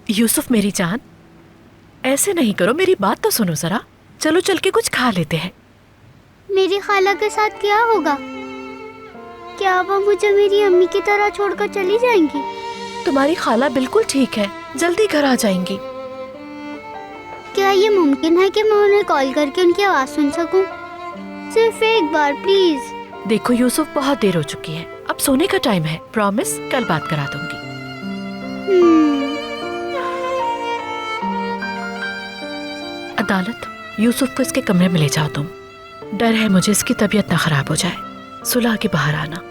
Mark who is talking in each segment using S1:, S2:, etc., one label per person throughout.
S1: यूसुफ मेरी जान, ऐसे नहीं करो, मेरी बात तो सुनो जरा। चलो चल के कुछ खा लेते हैं।
S2: मेरी खाला के साथ क्या होगा? क्या वो मुझे मेरी अम्मी की तरह छोड़कर चली जाएंगी?
S1: तुम्हारी खाला बिल्कुल ठीक है, जल्दी घर आ जाएंगी।
S2: क्या ये मुमकिन है कि मैं उन्हें कॉल करके उनकी आवाज सुन सकूं? सिर्फ एक बार प्लीज।
S1: देखो यूसुफ, बहुत देर हो चुकी है, अब सोने का टाइम है। प्रॉमिस, कल बात करा दूंगी। अदालत, यूसुफ को इसके कमरे में ले जाओ तुम। डर है मुझे इसकी तबीयत ना खराब हो जाए। सुलह के बाहर आना।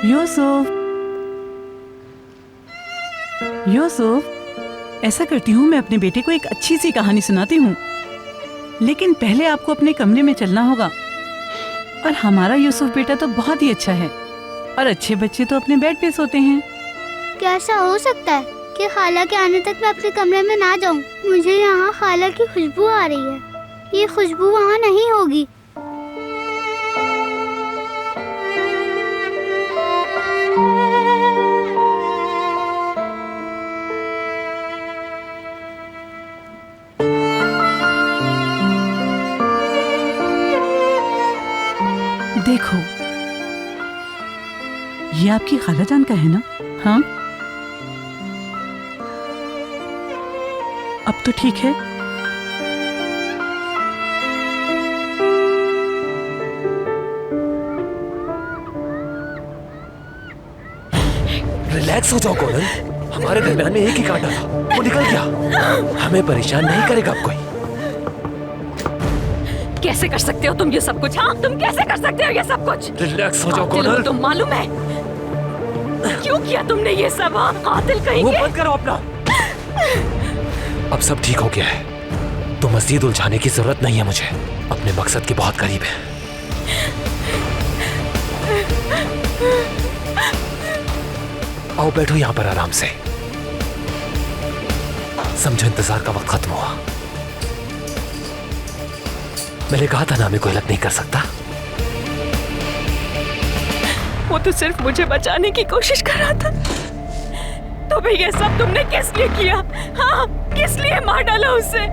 S3: यूसुफ, यूसुफ, ऐसा करती हूँ, मैं अपने बेटे को एक अच्छी सी कहानी सुनाती हूँ, लेकिन पहले आपको अपने कमरे में चलना होगा। और हमारा यूसुफ बेटा तो बहुत ही अच्छा है, और अच्छे बच्चे तो अपने बेड पे सोते हैं।
S2: क्या ऐसा हो सकता है कि खाला के आने तक मैं अपने कमरे में ना जाऊं? मुझे यहाँ खाला की खुशबू आ रही है। ये खुशबू वहाँ नहीं होगी।
S3: देखो, ये आपकी खाला जान का है ना? हाँ, अब तो ठीक है।
S4: रिलैक्स हो जाओ कोनल, हमारे दरमियान में एक ही कांटा था, वो निकल गया। हमें परेशान नहीं करेगा अब कोई।
S5: कैसे कर सकते हो तुम ये सब कुछ? हाँ, तुम कैसे कर सकते हो ये सब कुछ?
S4: रिलैक्स हो जाओ कोनल।
S5: तुम मालूम है क्यों किया तुमने ये सब? कातिल कहीं
S4: वो
S5: के।
S4: बंद करो अपना। अब सब ठीक हो गया है, तो मजीद उलझाने की जरूरत नहीं है मुझे। अपने मकसद के बहुत करीब है। आओ बैठो यहाँ पर आराम से। समझो इंतजार का वक्त खत्म हुआ। मैंने कहा था ना मैं कोई गलत नहीं कर सकता।
S5: वो तो सिर्फ मुझे बचाने की कोशिश कर रहा था। तो भाई ये सब तुमने किस लिए किया? हाँ, किस लिए मार डाला उसे?